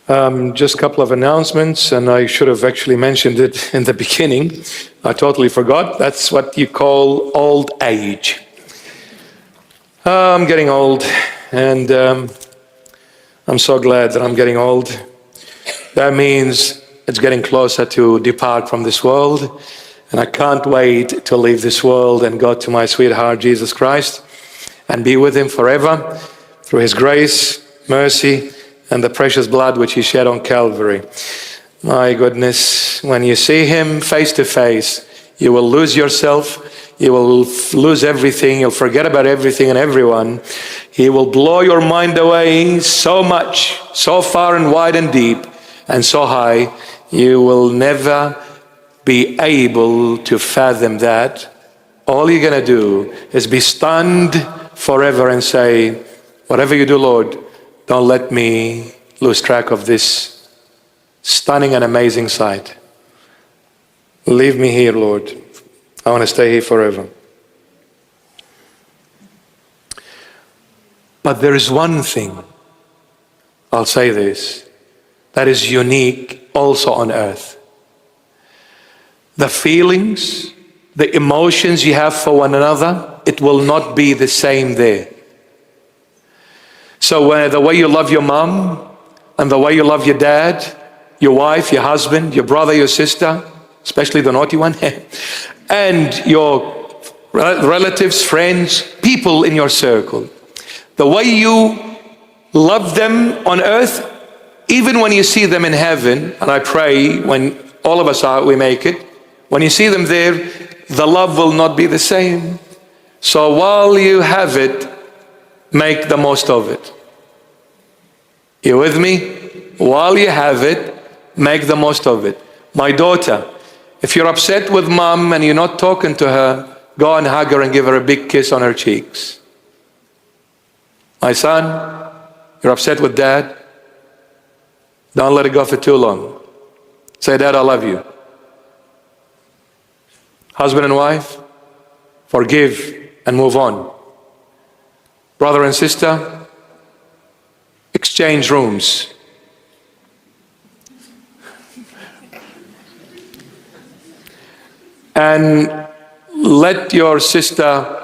Just a couple of announcements, and I should have actually mentioned it in the beginning. I totally forgot. That's what you call old age. I'm getting old, and I'm so glad that I'm getting old. That means it's getting closer to depart from this world, and I can't wait to leave this world and go to my sweetheart, Jesus Christ, and be with him forever through his grace, mercy, and the precious blood which he shed on Calvary. My goodness, when you see him face to face, you will lose yourself, you will lose everything, you'll forget about everything and everyone. He will blow your mind away so much, so far and wide and deep and so high, you will never be able to fathom that. All you're going to do is be stunned forever and say, whatever you do, Lord, don't let me lose track of this stunning and amazing sight. Leave me here, Lord. I want to stay here forever. But there is one thing, I'll say this, that is unique also on earth. The feelings, the emotions you have for one another, it will not be the same there. So the way you love your mom, and the way you love your dad, your wife, your husband, your brother, your sister, especially the naughty one, and your relatives, friends, people in your circle, the way you love them on earth, even when you see them in heaven, and I pray when all of us we make it, when you see them there, the love will not be the same. So while you have it, make the most of it. You with me? While you have it, make the most of it. My daughter, if you're upset with mom and you're not talking to her, go and hug her and give her a big kiss on her cheeks. My son, you're upset with dad, don't let it go for too long. Say, Dad, I love you. Husband and wife, forgive and move on. Brother and sister, exchange rooms. And let your sister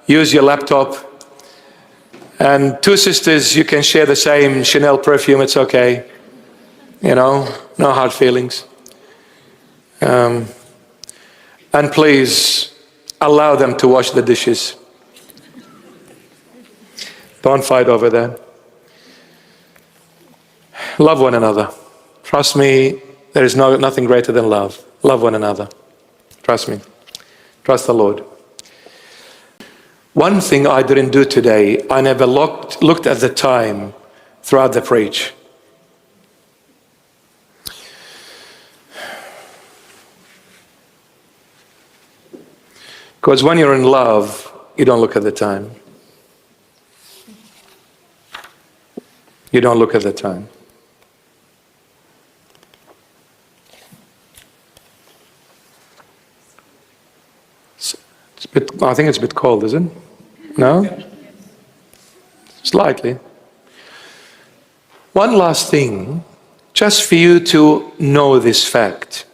use your laptop. And two sisters, you can share the same Chanel perfume, it's okay. You know, no hard feelings. And please allow them to wash the dishes. Don't fight over that. Love one another. Trust me, there is nothing greater than love. Love one another. Trust me. Trust the Lord. One thing I didn't do today, I never looked at the time throughout the preach. Because when you're in love, you don't look at the time. You don't look at the time. I think it's a bit cold, isn't it? No? Slightly. One last thing, just for you to know this fact.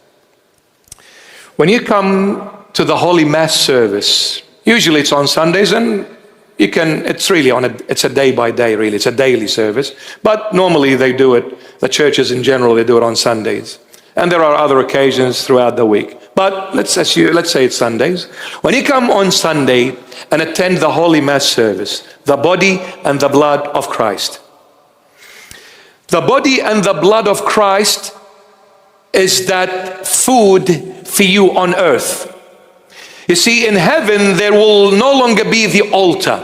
When you come to the Holy Mass service, usually it's on Sundays, and it's really it's a day by day, really. It's a daily service. But normally they do it, the churches in general, they do it on Sundays. And there are other occasions throughout the week. But let's say it's Sundays. When you come on Sunday and attend the Holy Mass service, the body and the blood of Christ. The body and the blood of Christ is that food for you on earth. You see, in heaven there will no longer be the altar.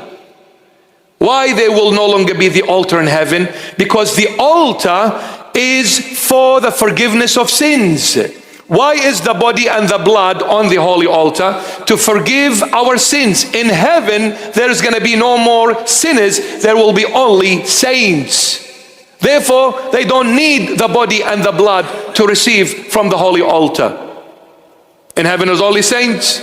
Why there will no longer be the altar in heaven? Because the altar is for the forgiveness of sins. Why is the body and the blood on the holy altar? To forgive our sins. In heaven, there is going to be no more sinners. There will be only saints. Therefore, they don't need the body and the blood to receive from the holy altar. In heaven is only saints.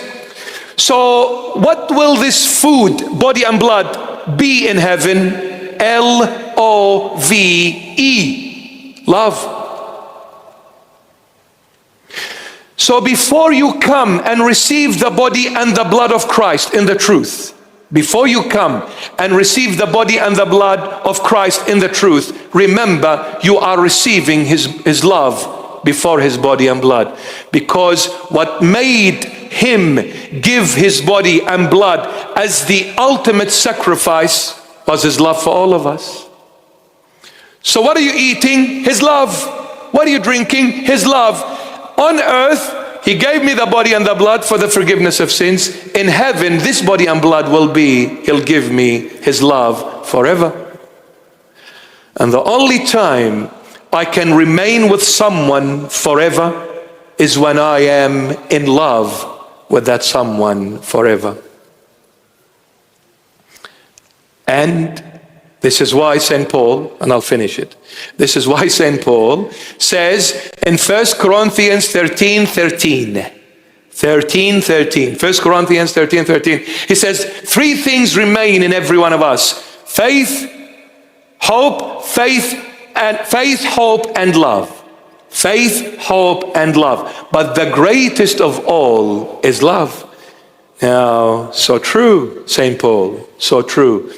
So what will this food, body and blood, be in heaven? L-O-V-E. Love. So before you come and receive the body and the blood of Christ in the truth, before you come and receive the body and the blood of Christ in the truth, remember you are receiving his love before his body and blood. Because what made him give his body and blood as the ultimate sacrifice was his love for all of us. So what are you eating? His love. What are you drinking? His love. On earth, he gave me the body and the blood for the forgiveness of sins. In heaven, this body and blood will be, he'll give me his love forever. And the only time I can remain with someone forever is when I am in love with that someone forever. And this is why St. Paul, and I'll finish it. This is why St. Paul says in 1 Corinthians 13:13, 1 Corinthians 13:13, he says, 3 things remain in every one of us: faith, hope, hope, and love. Faith, hope, and love. But the greatest of all is love. Now, so true, St. Paul, so true.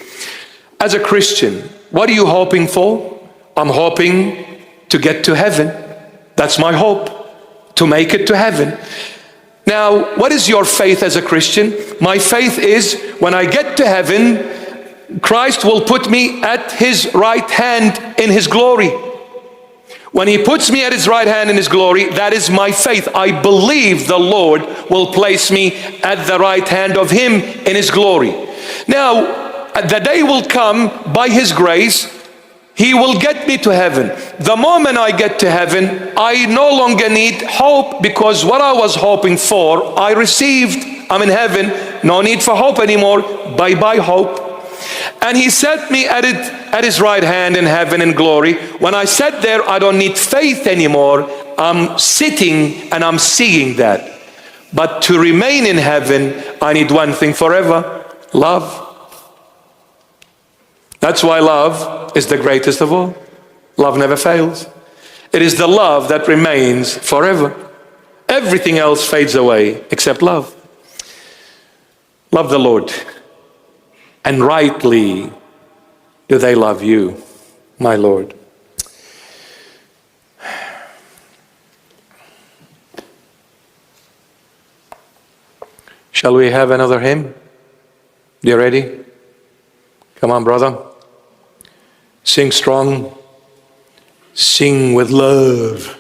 As a Christian, what are you hoping for? I'm hoping to get to heaven. That's my hope, to make it to heaven. Now, what is your faith as a Christian? My faith is when I get to heaven, Christ will put me at his right hand in his glory. When he puts me at his right hand in his glory, that is my faith. I believe the Lord will place me at the right hand of him in his glory. Now, the day will come by his grace, he will get me to heaven. The moment I get to heaven, I no longer need hope, because what I was hoping for, I received. I'm in heaven, no need for hope anymore. Bye-bye hope. And he set me at his right hand in heaven in glory. When I sat there, I don't need faith anymore. I'm sitting and I'm seeing that. But to remain in heaven, I need one thing forever: love. That's why love is the greatest of all. Love never fails. It is the love that remains forever. Everything else fades away except love. Love the Lord. And rightly do they love you, my Lord. Shall we have another hymn? You ready? Come on, brother. Sing strong. Sing with love.